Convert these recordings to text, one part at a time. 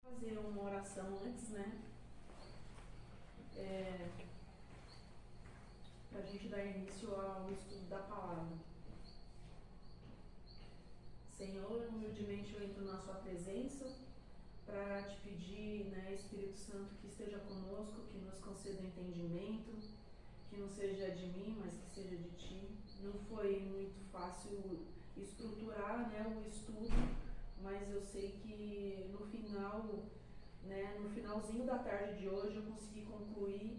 Fazer uma oração antes, né? Para a gente dar início ao estudo da palavra. Senhor, humildemente eu entro na sua presença para te pedir, né, Espírito Santo, que esteja conosco, que nos conceda entendimento, que não seja de mim, mas que seja de ti. Não foi muito fácil estruturar, né, o estudo, mas eu sei que no final, né, no finalzinho da tarde de hoje eu consegui concluir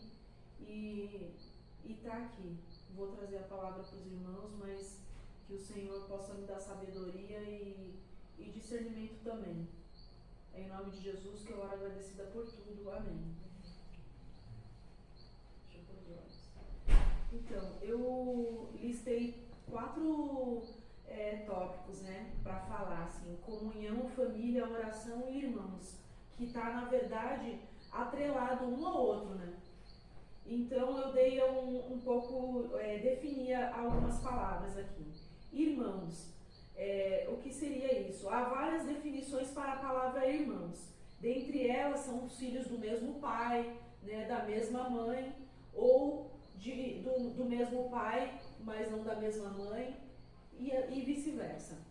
e tá aqui. Vou trazer a palavra para os irmãos, mas que o Senhor possa me dar sabedoria e discernimento também. É em nome de Jesus que eu oro agradecida por tudo. Amém. Deixa eu pôr os olhos. Então, eu listei 4 tópicos, né, para falar, assim, comunhão, família, oração e irmãos, que está, na verdade, atrelado um ao outro, né? Então, eu dei um pouco, definia algumas palavras aqui. Irmãos, o que seria isso? Há várias definições para a palavra irmãos. Dentre elas são os filhos do mesmo pai, né, da mesma mãe, ou do mesmo pai, mas não da mesma mãe, e vice-versa.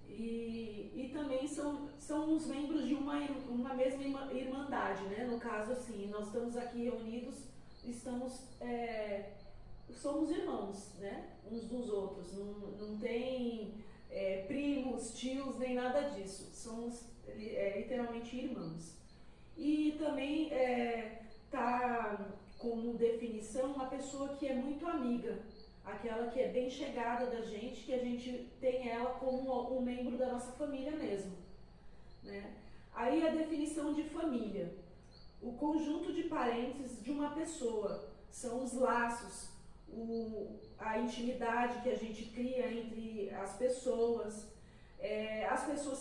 E também são os membros de uma mesma irmandade, né? No caso, assim, nós estamos aqui reunidos, somos irmãos, né? Uns dos outros, não tem primos, tios, nem nada disso, somos literalmente irmãos. E também tá como definição uma pessoa que é muito amiga, aquela que é bem chegada da gente, que a gente tem ela como um membro da nossa família mesmo, né? Aí a definição de família: o conjunto de parentes de uma pessoa, são os laços, a intimidade que a gente cria entre as pessoas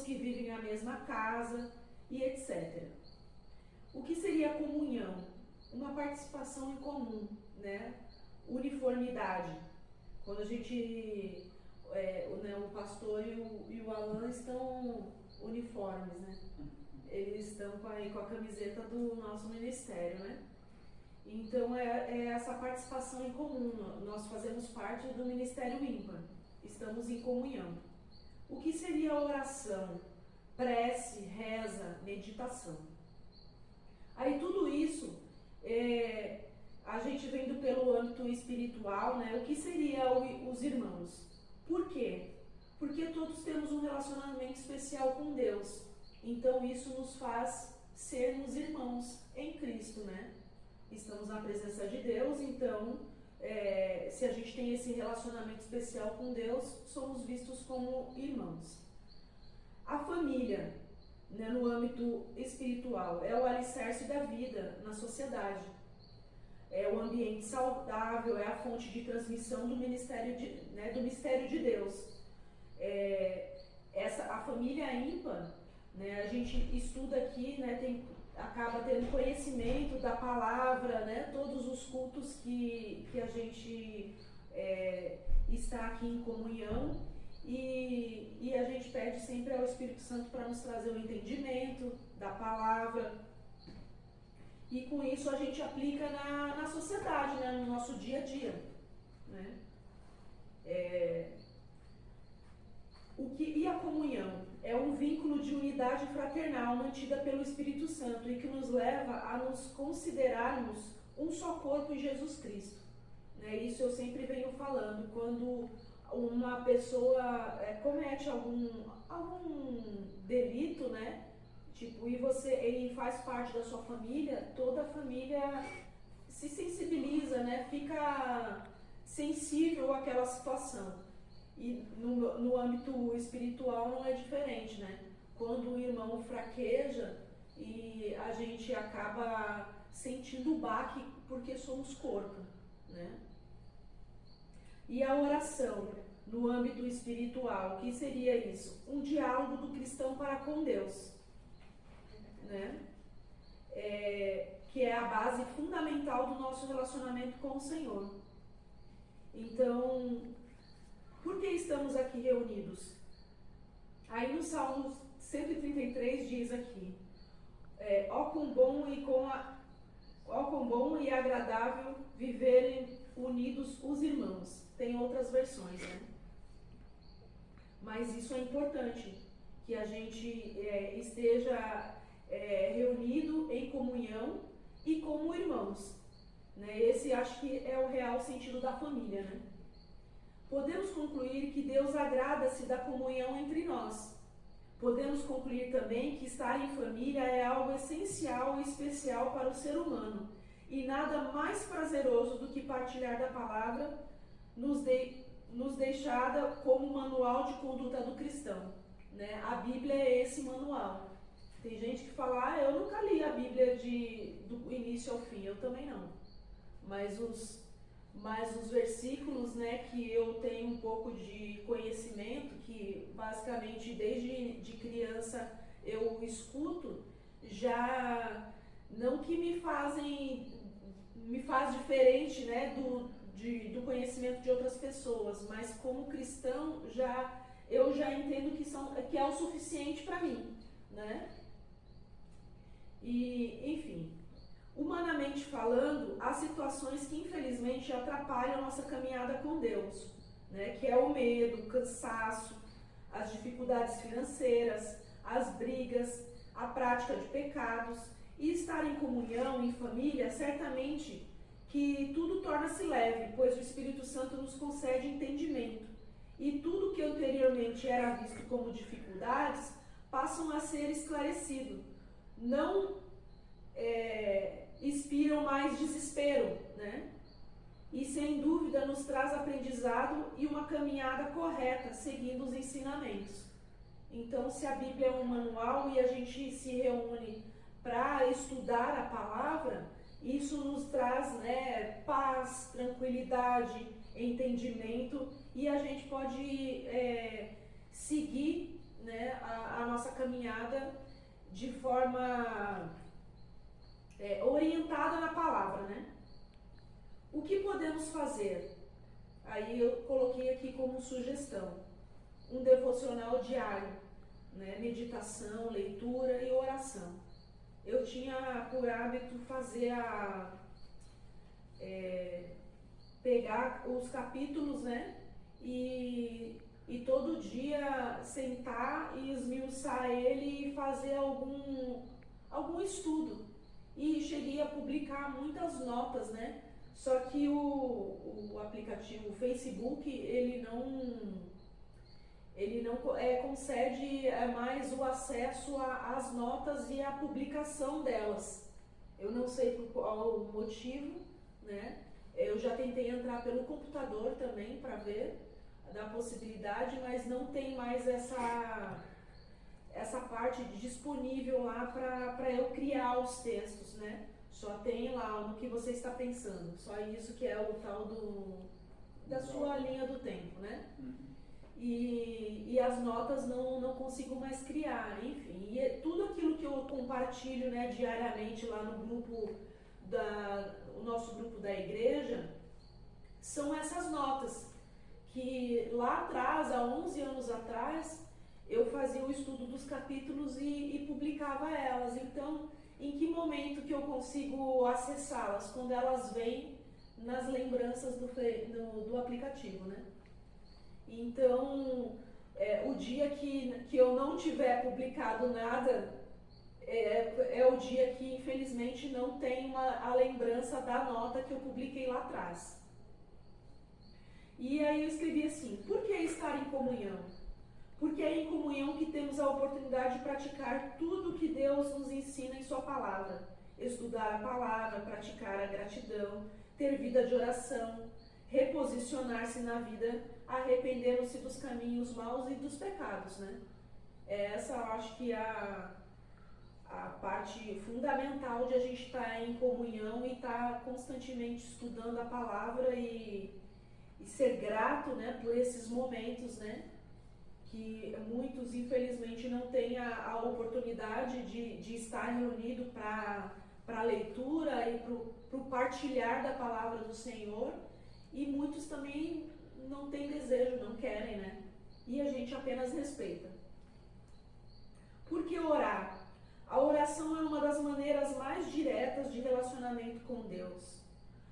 que vivem na mesma casa e etc. O que seria comunhão? Uma participação em comum, né? Uniformidade. Quando a gente, o pastor e o Alan estão uniformes, né? Eles estão com a camiseta do nosso ministério, né? Então é essa participação em comum. Nós fazemos parte do Ministério Ímpar, estamos em comunhão. O que seria oração? Prece, reza, meditação. Aí tudo isso, a gente vendo pelo âmbito espiritual, né? O que seria os irmãos? Por quê? Porque todos temos um relacionamento especial com Deus. Então isso nos faz sermos irmãos em Cristo, né? Estamos na presença de Deus, então se a gente tem esse relacionamento especial com Deus, somos vistos como irmãos. A família, né, no âmbito espiritual, é o alicerce da vida na sociedade. É o ambiente saudável, é a fonte de transmissão do mistério de Deus. A família ímpar, né, a gente estuda aqui, né, acaba tendo conhecimento da palavra, né, todos os cultos que a gente está aqui em comunhão, e a gente pede sempre ao Espírito Santo para nos trazer o entendimento da palavra, e com isso a gente aplica na sociedade, né, no nosso dia a dia, né? E a comunhão? É um vínculo de unidade fraternal mantida pelo Espírito Santo e que nos leva a nos considerarmos um só corpo em Jesus Cristo, né? Isso eu sempre venho falando. Quando uma pessoa comete algum delito, né? Tipo, e faz parte da sua família, toda a família se sensibiliza, né? Fica sensível àquela situação. E no âmbito espiritual não é diferente, né? Quando o irmão fraqueja e a gente acaba sentindo o baque porque somos corpo, né? E a oração no âmbito espiritual, o que seria isso? Um diálogo do cristão para com Deus, né? Que é a base fundamental do nosso relacionamento com o Senhor. Então, por que estamos aqui reunidos? Aí no Salmo 133 diz aqui: Ó quão bom e agradável viverem unidos os irmãos. Tem outras versões, né? Mas isso é importante, que a gente esteja reunido em comunhão e como irmãos. Né? Esse acho que é o real sentido da família, né? Podemos concluir que Deus agrada-se da comunhão entre nós. Podemos concluir também que estar em família é algo essencial e especial para o ser humano, e nada mais prazeroso do que partilhar da palavra nos deixada como manual de conduta do cristão. Né? A Bíblia é esse manual. Tem gente que fala, eu nunca li a Bíblia do início ao fim, eu também não. Mas os versículos, né, que eu tenho um pouco de conhecimento, que basicamente desde de criança eu escuto, já não que me faz diferente, né, do conhecimento de outras pessoas, mas como cristão eu já entendo que é o suficiente para mim, né? E, enfim, humanamente falando, há situações que infelizmente atrapalham a nossa caminhada com Deus, né? Que é o medo, o cansaço, as dificuldades financeiras, as brigas, a prática de pecados. E estar em comunhão, em família, certamente que tudo torna-se leve, pois o Espírito Santo nos concede entendimento. E tudo que anteriormente era visto como dificuldades passam a ser esclarecido. Não inspiram mais desespero, né? E sem dúvida nos traz aprendizado e uma caminhada correta, seguindo os ensinamentos. Então, se a Bíblia é um manual e a gente se reúne para estudar a palavra, isso nos traz, né, paz, tranquilidade, entendimento, e a gente pode seguir, né, a nossa caminhada de forma orientada na palavra, né? O que podemos fazer? Aí eu coloquei aqui como sugestão um devocional diário, né? Meditação, leitura e oração. Eu tinha por hábito fazer pegar os capítulos, né? E todo dia sentar e esmiuçar ele e fazer algum estudo. E cheguei a publicar muitas notas, né? Só que o aplicativo, o Facebook, ele não concede mais o acesso às notas e à publicação delas. Eu não sei por qual motivo, né? Eu já tentei entrar pelo computador também para ver da possibilidade, mas não tem mais essa parte disponível lá para eu criar os textos, né? Só tem lá no que você está pensando. Só isso que é o tal da sua linha do tempo, né? Uhum. E as notas não consigo mais criar, enfim. E tudo aquilo que eu compartilho, né, diariamente lá no grupo, o nosso grupo da igreja, são essas notas. Que lá atrás, há 11 anos atrás, eu fazia o estudo dos capítulos e publicava elas. Então, em que momento que eu consigo acessá-las? Quando elas vêm nas lembranças do aplicativo, né? Então, o dia que eu não tiver publicado nada, é o dia que, infelizmente, não tem a lembrança da nota que eu publiquei lá atrás. E aí eu escrevi assim, por que estar em comunhão? Porque é em comunhão que temos a oportunidade de praticar tudo que Deus nos ensina em sua palavra. Estudar a palavra, praticar a gratidão, ter vida de oração, reposicionar-se na vida, arrependendo-se dos caminhos maus e dos pecados, né? Essa eu acho que é a parte fundamental de a gente estar em comunhão e estar constantemente estudando a palavra e ser grato, né, por esses momentos, né? Que muitos, infelizmente, não têm a oportunidade de estar reunido para a leitura e para o partilhar da palavra do Senhor, e muitos também não têm desejo, não querem, né? E a gente apenas respeita. Por que orar? A oração é uma das relacionamento com Deus.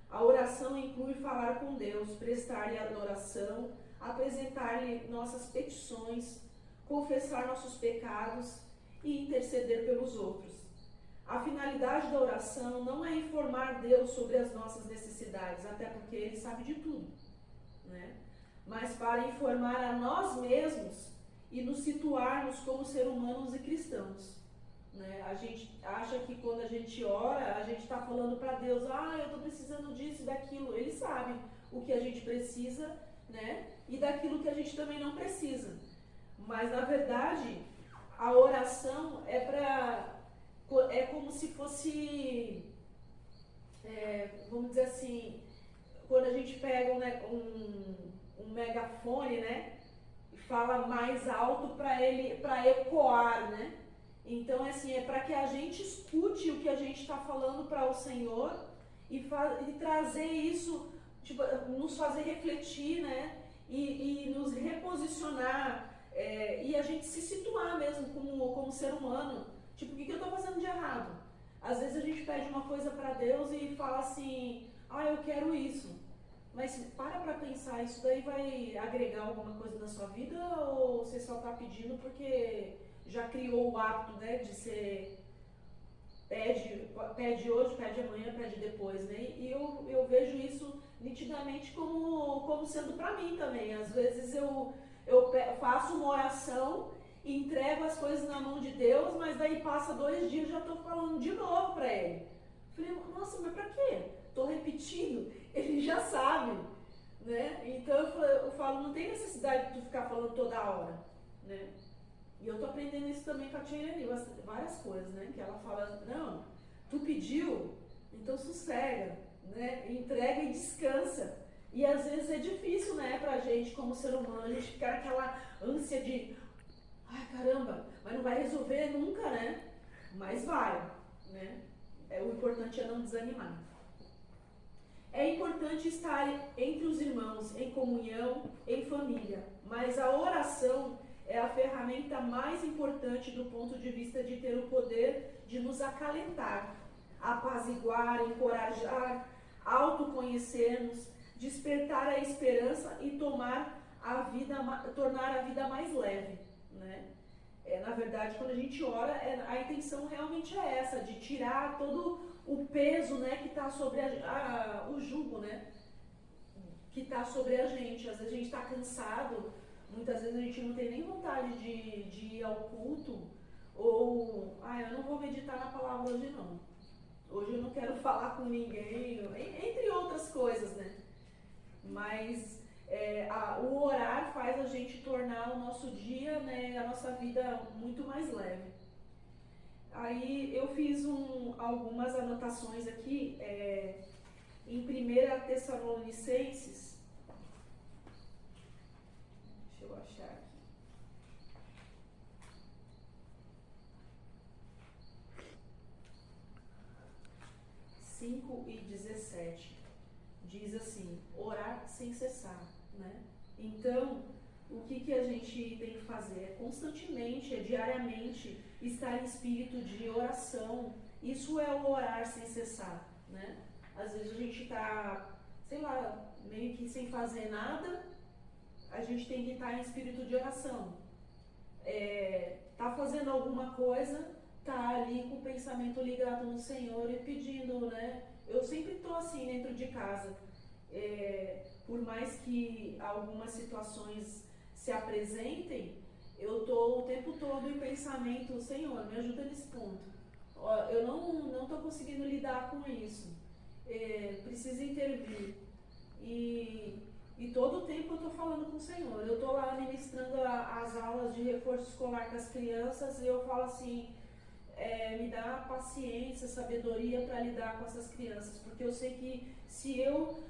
A oração inclui falar com Deus, prestar-lhe adoração, apresentar-lhe nossas petições, confessar nossos pecados e interceder pelos outros. A finalidade da oração não é informar Deus sobre as nossas necessidades, até porque Ele sabe de tudo, né? Mas para informar a nós mesmos e nos situarmos como seres humanos e cristãos, né? A gente acha que quando a gente ora, a gente está falando para Deus, eu estou precisando disso e daquilo. Ele sabe o que a gente precisa, né? E daquilo que a gente também não precisa. Mas, na verdade, a oração é como se fosse, vamos dizer assim, quando a gente pega um megafone, né? E fala mais alto para ecoar, né? Então, assim, é para que a gente escute o que a gente está falando para o Senhor e trazer isso, tipo, nos fazer refletir, né? E nos reposicionar, e a gente se situar mesmo como ser humano. Tipo, o que eu estou fazendo de errado? Às vezes a gente pede uma coisa para Deus e fala assim, eu quero isso. Mas para pensar, isso daí vai agregar alguma coisa na sua vida ou você só está pedindo porque já criou o hábito, né, de ser pede hoje, pede amanhã, pede depois, né? E eu vejo isso nitidamente como sendo para mim também. Às vezes eu faço uma oração, entrego as coisas na mão de Deus, mas daí passa 2 dias e já estou falando de novo para Ele. Falei, nossa, mas para quê? Estou repetindo, Ele já sabe, né? Então eu falo, não tem necessidade de tu ficar falando toda hora, né? E eu tô aprendendo isso também com a Tia Irene, várias coisas, né? Que ela fala, não, tu pediu, então sossega, né? Entrega e descansa. E às vezes é difícil, né, pra gente como ser humano, a gente ficar naquela ânsia de, caramba, mas não vai resolver nunca, né? Mas vai, né? O importante é não desanimar. É importante estar entre os irmãos, em comunhão, em família, mas a oração é a ferramenta mais importante do ponto de vista de ter o poder de nos acalentar, apaziguar, encorajar, autoconhecer-nos, despertar a esperança e tornar a vida mais leve, né? Na verdade, quando a gente ora, a intenção realmente é essa, de tirar todo o peso, né, que está sobre o jugo, né, que está sobre a gente. Às vezes a gente está cansado, muitas vezes a gente não tem nem vontade de ir ao culto, ou, eu não vou meditar na palavra hoje não. Hoje eu não quero falar com ninguém, entre outras coisas, né? Mas o orar faz a gente tornar o nosso dia, né, a nossa vida muito mais leve. Aí eu fiz algumas anotações aqui, em 1 Tessalonicenses, deixa eu achar aqui. 5:17, diz assim, orar sem cessar, né? Então, o que a gente tem que fazer? É constantemente, diariamente, estar em espírito de oração. Isso é o orar sem cessar, né? Às vezes a gente está, sei lá, meio que sem fazer nada, a gente tem que estar em espírito de oração. Tá fazendo alguma coisa, tá ali com o pensamento ligado no Senhor e pedindo, né? Eu sempre estou assim dentro de casa. Por mais que algumas situações se apresentem, eu estou o tempo todo em pensamento, Senhor, me ajuda nesse ponto. Eu não estou conseguindo lidar com isso. Preciso intervir. E todo o tempo eu estou falando com o Senhor. Eu estou lá ministrando as aulas de reforço escolar com as crianças e eu falo assim, me dá paciência, sabedoria para lidar com essas crianças, porque eu sei que se eu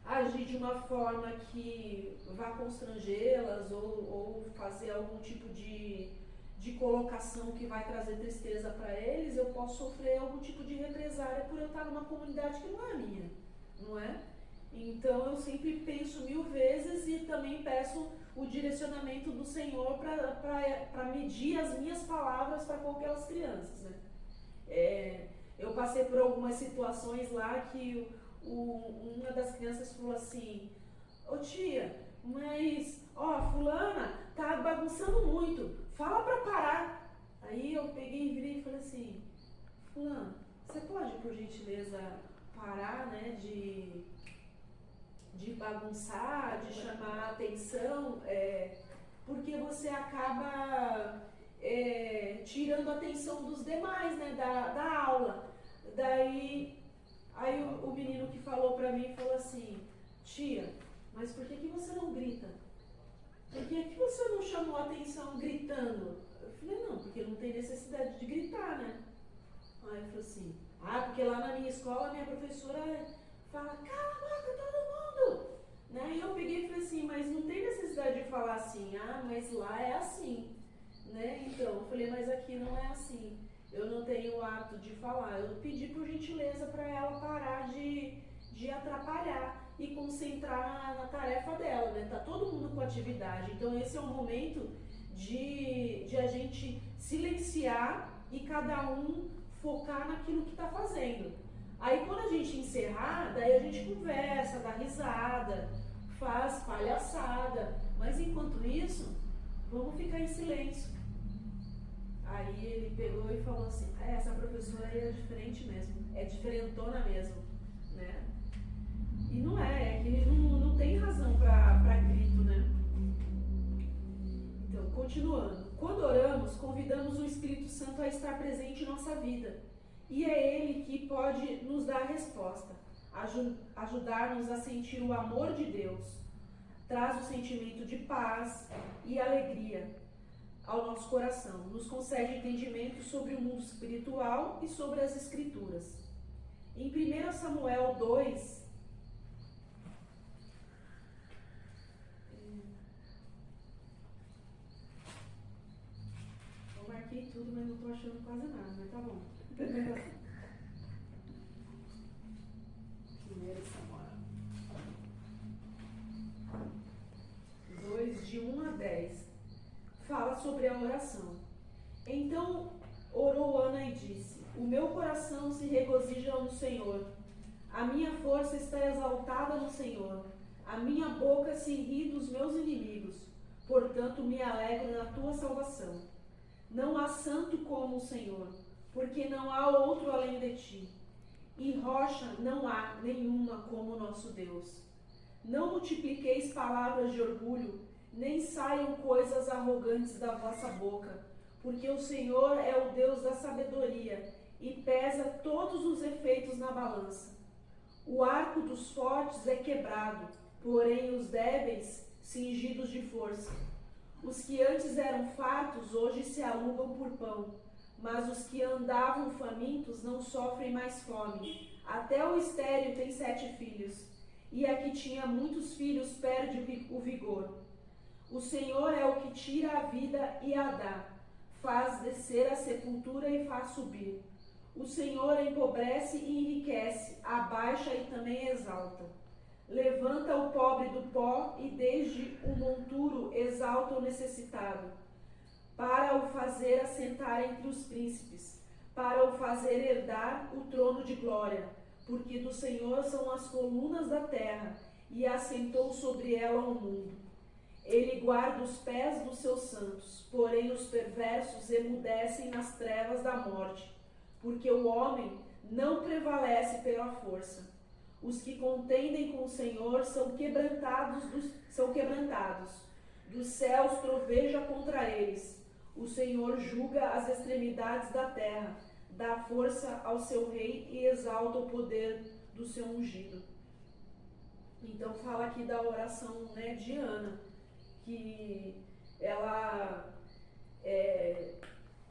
agir de uma forma que vá constrangê-las ou fazer algum tipo de colocação que vai trazer tristeza para eles, eu posso sofrer algum tipo de represália por eu estar numa comunidade que não é minha, não é? Então eu sempre penso 1000 vezes e também peço o direcionamento do Senhor para medir as minhas palavras para com aquelas crianças, né? Eu passei por algumas situações lá que uma das crianças falou assim, ô tia, mas ó, fulana tá bagunçando muito, fala pra parar. Aí eu peguei e virei e falei assim, fulana, você pode por gentileza parar, né, de bagunçar, de chamar a atenção, porque você acaba tirando a atenção dos demais, né, da aula. Daí, aí o menino que falou pra mim falou assim, tia, mas por que você não grita? Por que você não chamou a atenção gritando? Eu falei, não, porque não tem necessidade de gritar, né? Aí ele falou assim, porque lá na minha escola, minha professora fala, cala a boca todo mundo! Né? E eu peguei e falei assim, mas não tem necessidade de falar assim, mas lá é assim. Né? Então, eu falei, mas aqui não é assim. Eu não tenho o hábito de falar. Eu pedi por gentileza para ela parar de atrapalhar e concentrar na tarefa dela, né? Tá todo mundo com atividade. Então, esse é o momento de a gente silenciar e cada um focar naquilo que está fazendo. Aí, quando a gente encerrar, daí a gente conversa, dá risada, faz palhaçada. Mas, enquanto isso, vamos ficar em silêncio. Aí ele pegou e falou assim, essa professora aí é diferente mesmo, é diferentona mesmo, né? E não é que não tem razão para grito, né? Então, continuando. Quando oramos, convidamos o Espírito Santo a estar presente em nossa vida. E é Ele que pode nos dar a resposta, ajudar-nos a sentir o amor de Deus. Traz o sentimento de paz e alegria ao nosso coração, nos concede entendimento sobre o mundo espiritual e sobre as Escrituras. Em 1 Samuel 2, eu marquei tudo, mas não estou achando quase nada, mas tá bom. 1 Samuel 2, de 1 a 10. Fala sobre a oração. Então orou Ana e disse, o meu coração se regozija no Senhor, a minha força está exaltada no Senhor, a minha boca se ri dos meus inimigos, portanto me alegro na tua salvação. Não há santo como o Senhor, porque não há outro além de ti, e rocha não há nenhuma como o nosso Deus. Não multipliqueis palavras de orgulho, nem saiam coisas arrogantes da vossa boca, porque o Senhor é o Deus da sabedoria e pesa todos os efeitos na balança. O arco dos fortes é quebrado, porém os débeis cingidos de força. Os que antes eram fartos hoje se alugam por pão, mas os que andavam famintos não sofrem mais fome. Até o estéril tem 7 filhos, e a que tinha muitos filhos perde o vigor. O Senhor é o que tira a vida e a dá, faz descer a sepultura e faz subir. O Senhor empobrece e enriquece, abaixa e também exalta. Levanta o pobre do pó e desde o monturo exalta o necessitado, para o fazer assentar entre os príncipes, para o fazer herdar o trono de glória, porque do Senhor são as colunas da terra, e assentou sobre ela o mundo. Ele guarda os pés dos seus santos, porém os perversos emudecem nas trevas da morte, porque o homem não prevalece pela força. Os que contendem com o Senhor são quebrantados. Dos céus troveja contra eles. O Senhor julga as extremidades da terra, dá força ao seu rei e exalta o poder do seu ungido. Então fala aqui da oração, né, de Ana, que ela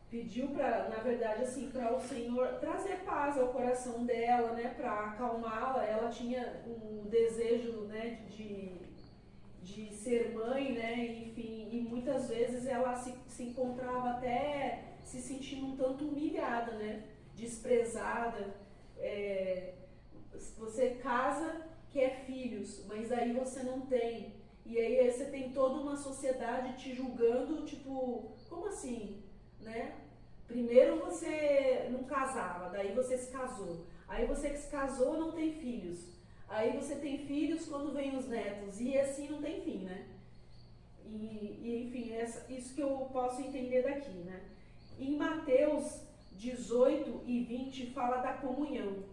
pediu para, na verdade, assim, para o Senhor trazer paz ao coração dela, né, para acalmá-la. Ela tinha um desejo, né, de ser mãe, né, enfim, e muitas vezes ela se encontrava até se sentindo um tanto humilhada, né, desprezada. Você casa, quer filhos, mas aí você não tem. E aí você tem toda uma sociedade te julgando, tipo, como assim, né? Primeiro você não casava, daí você se casou. Aí você que se casou não tem filhos. Aí você tem filhos quando vem os netos. E assim não tem fim, né? Enfim, isso que eu posso entender daqui, né? Em Mateus 18 e 20 fala da comunhão.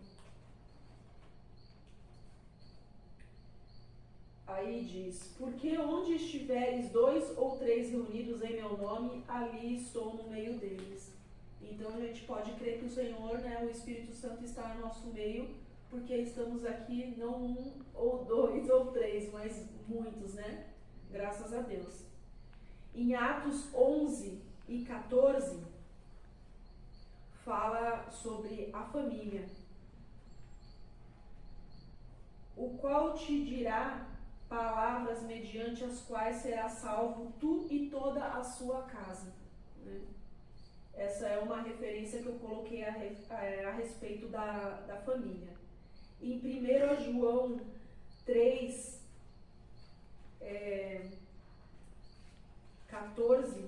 Aí diz, porque onde estiveres 2 ou 3 reunidos em meu nome, ali estou no meio deles. Então a gente pode crer que o Senhor, né, o Espírito Santo está no nosso meio, porque estamos aqui não 1 ou 2 ou 3, mas muitos, né? Graças a Deus. Em Atos 11 e 14, fala sobre a família. O qual te dirá palavras mediante as quais será salvo tu e toda a sua casa. Né? Essa é uma referência que eu coloquei a respeito da família. Em 1 João 3, 14,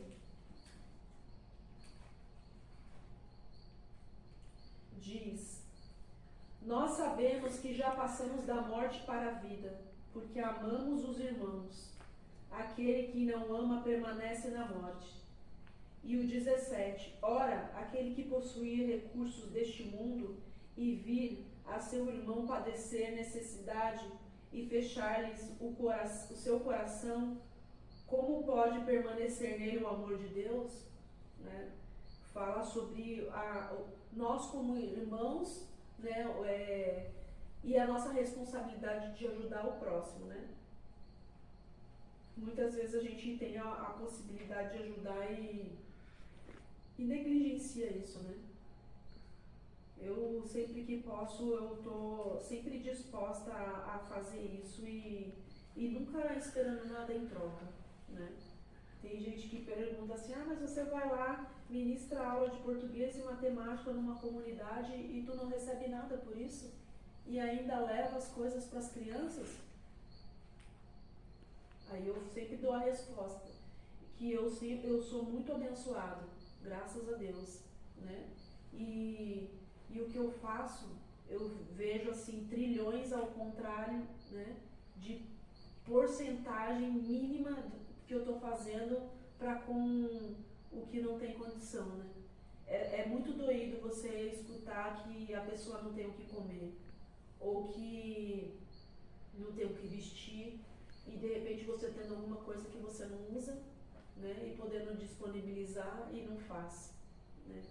diz: nós sabemos que já passamos da morte para a vida, porque amamos os irmãos. Aquele que não ama permanece na morte. E o 17, ora, aquele que possuir recursos deste mundo e vir a seu irmão padecer necessidade e fechar-lhes o seu coração, como pode permanecer nele o amor de Deus? Né? Fala sobre nós como irmãos, né? E a nossa responsabilidade de ajudar o próximo, né? Muitas vezes a gente tem a possibilidade de ajudar e negligencia isso, né? Eu sempre que posso, eu tô sempre disposta a fazer isso e nunca esperando nada em troca, né? Tem gente que pergunta assim, mas você vai lá, ministra aula de português e matemática numa comunidade e tu não recebe nada por isso? E ainda leva as coisas para as crianças? Aí eu sempre dou a resposta, que eu sou muito abençoado, graças a Deus, né? E o que eu faço, eu vejo assim, trilhões ao contrário, né? De porcentagem mínima que eu estou fazendo para com o que não tem condição, né? É muito doído você escutar que a pessoa não tem o que comer, ou que não tem o que vestir, e de repente você tendo alguma coisa que você não usa, né? E podendo disponibilizar e não faz, né?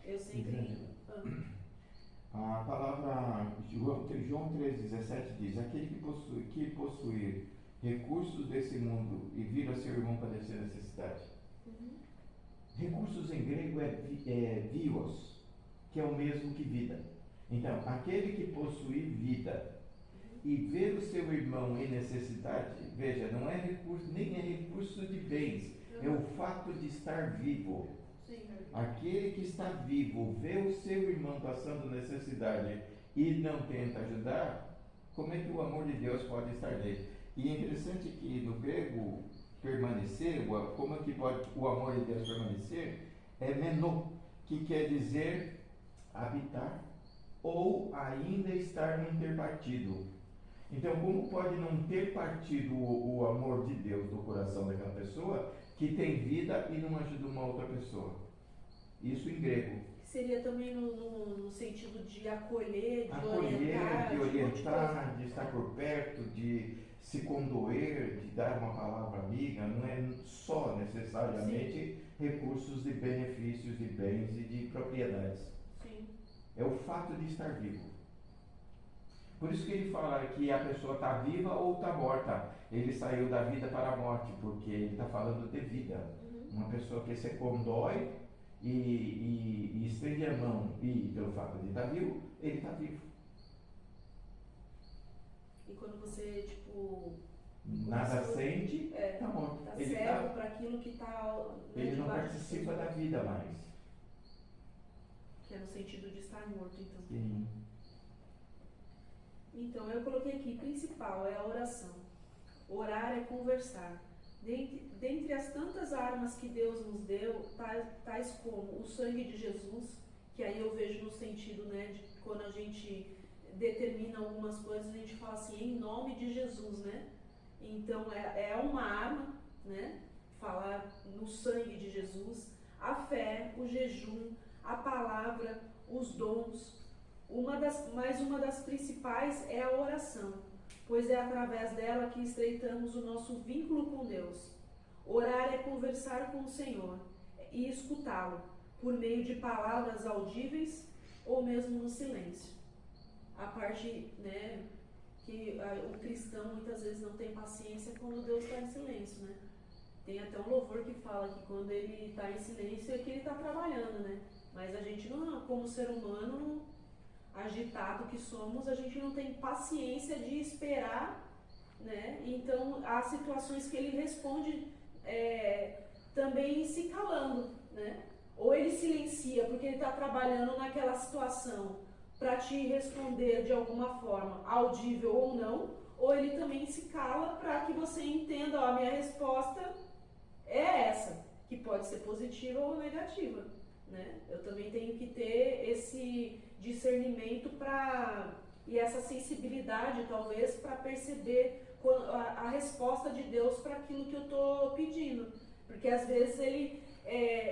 Eu sempre... A palavra João 3,17 diz, aquele que possuir recursos desse mundo e vir a seu irmão padecer necessidade. Recursos em grego é bios, que é o mesmo que vida. Então, aquele que possuir vida e ver o seu irmão em necessidade, veja, não é recurso, nem é recurso de bens, é o fato de estar vivo. Sim. Aquele que está vivo, vê o seu irmão passando necessidade e não tenta ajudar, como é que o amor de Deus pode estar nele? E é interessante que no grego, permanecer, como é que pode o amor de Deus permanecer? É menô, que quer dizer habitar ou ainda estar não ter partido. Então, como pode não ter partido o amor de Deus do coração daquela pessoa que tem vida e não ajuda uma outra pessoa? Isso em grego. Seria também no sentido de acolher, de orientar, de estar por perto, de se condoer, de dar uma palavra amiga. Não é só necessariamente recursos de benefícios, de bens e de propriedades. Sim. É o fato de estar vivo. Por isso que ele fala que a pessoa está viva ou está morta. Ele saiu da vida para a morte, porque ele está falando de vida. Uma pessoa que se condói e estende a mão, e pelo fato de estar vivo, ele está vivo. E quando você, nada sente, está morto. Está Ele cego para aquilo que está... Ele não participa da vida mais. Que é no sentido de estar morto, então. Sim. Então, eu coloquei aqui, principal é a oração. Orar é conversar. Dentre as tantas armas que Deus nos deu, tais como o sangue de Jesus, que aí eu vejo no sentido, né, de quando a gente determina algumas coisas, a gente fala assim, em nome de Jesus, né? Então é uma arma, né? Falar no sangue de Jesus, a fé, o jejum, a palavra, os dons. Mas uma das principais é a oração, pois é através dela que estreitamos o nosso vínculo com Deus. Orar é conversar com o Senhor e escutá-lo, por meio de palavras audíveis ou mesmo no silêncio. A parte, né, que o cristão muitas vezes não tem paciência quando Deus está em silêncio, né? Tem até um louvor que fala que quando ele está em silêncio é que ele está trabalhando, né? Mas a gente não, como ser humano agitado que somos, a gente não tem paciência de esperar, né? Então há situações que ele responde também se calando, né? Ou ele silencia porque ele está trabalhando naquela situação para te responder de alguma forma, audível ou não, ou ele também se cala para que você entenda, ó, a minha resposta é essa, que pode ser positiva ou negativa, né? Eu também tenho que ter esse discernimento e essa sensibilidade, talvez, para perceber a resposta de Deus para aquilo que eu estou pedindo. Porque às vezes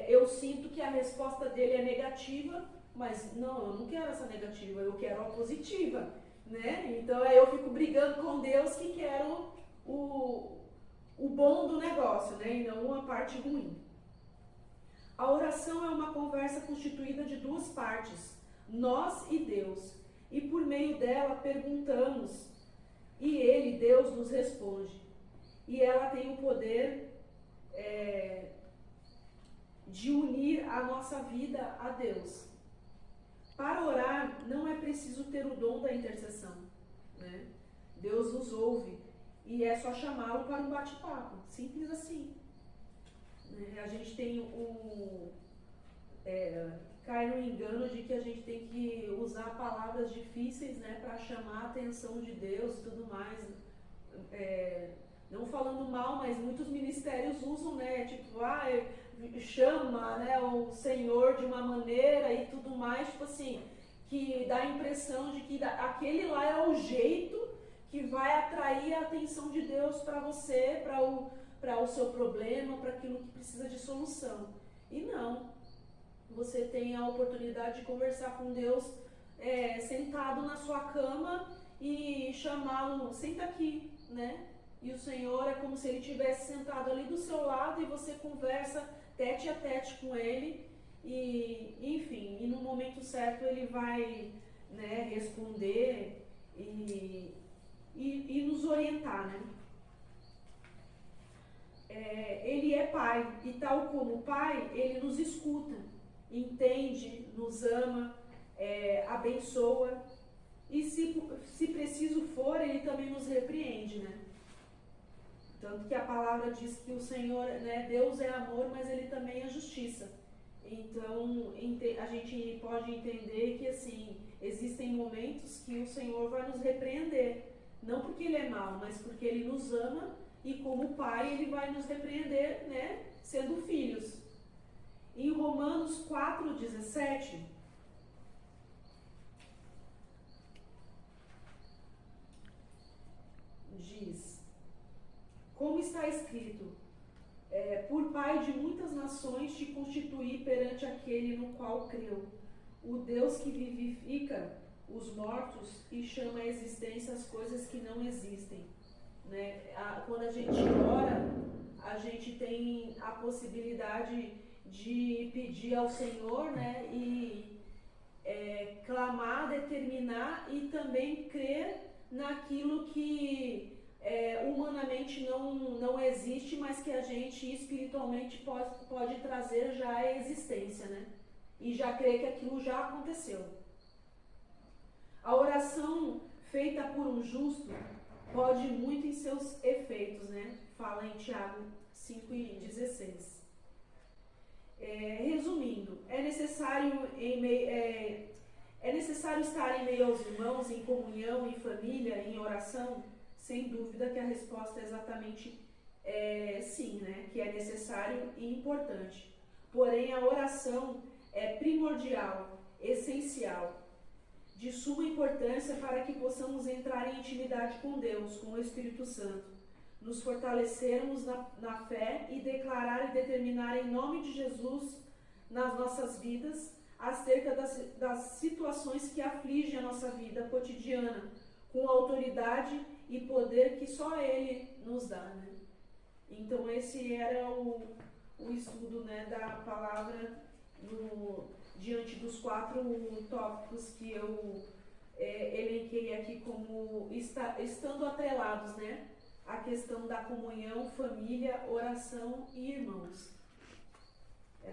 eu sinto que a resposta dele é negativa, mas não, eu não quero essa negativa, eu quero a positiva, né? Então eu fico brigando com Deus que quero o bom do negócio, né? E não uma parte ruim. A oração é uma conversa constituída de duas partes, nós e Deus, e por meio dela perguntamos, e ele, Deus, nos responde. E ela tem o poder de unir a nossa vida a Deus. Para orar, não é preciso ter o dom da intercessão, né? Deus nos ouve e é só chamá-lo para um bate-papo, simples assim. A gente tem cai no engano de que a gente tem que usar palavras difíceis, né, para chamar a atenção de Deus e tudo mais. Não falando mal, mas muitos ministérios usam, né, tipo, chama, né, o Senhor de uma maneira e tudo mais, tipo assim, que dá a impressão de que aquele lá é o jeito que vai atrair a atenção de Deus para você, para o seu problema, para aquilo que precisa de solução. E não. Você tem a oportunidade de conversar com Deus sentado na sua cama e chamá-lo, senta aqui, né? E o Senhor é como se ele estivesse sentado ali do seu lado e você conversa tete a tete com ele e, enfim, e no momento certo ele vai, né, responder e nos orientar, né? Ele é pai e tal como pai, ele nos escuta, entende, nos ama, abençoa e se preciso for, ele também nos repreende, né? Tanto que a palavra diz que o Senhor, né, Deus é amor, mas ele também é justiça. Então a gente pode entender que assim, existem momentos que o Senhor vai nos repreender, não porque ele é mau, mas porque ele nos ama e como pai ele vai nos repreender, né, sendo filhos. Em Romanos 4,17, diz, como está escrito, por pai de muitas nações te constituí perante aquele no qual creu, o Deus que vivifica os mortos e chama à existência as coisas que não existem. Né? Quando a gente ora, a gente tem a possibilidade de pedir ao Senhor, né, e clamar, determinar e também crer naquilo que humanamente não existe, mas que a gente espiritualmente pode trazer já à existência, né? E já crer que aquilo já aconteceu. A oração feita por um justo pode muito em seus efeitos, né? Fala em Tiago 5,16. Resumindo, é necessário estar em meio aos irmãos, em comunhão, em família, em oração? Sem dúvida que a resposta é exatamente sim, né, que é necessário e importante. Porém, a oração é primordial, essencial, de suma importância para que possamos entrar em intimidade com Deus, com o Espírito Santo, nos fortalecermos na fé e declarar e determinar em nome de Jesus nas nossas vidas acerca das situações que afligem a nossa vida cotidiana, com autoridade e poder que só Ele nos dá, né? Então esse era o estudo, né, da palavra diante dos 4 tópicos que eu elenquei aqui como estando atrelados, né, a questão da comunhão, família, oração e irmãos.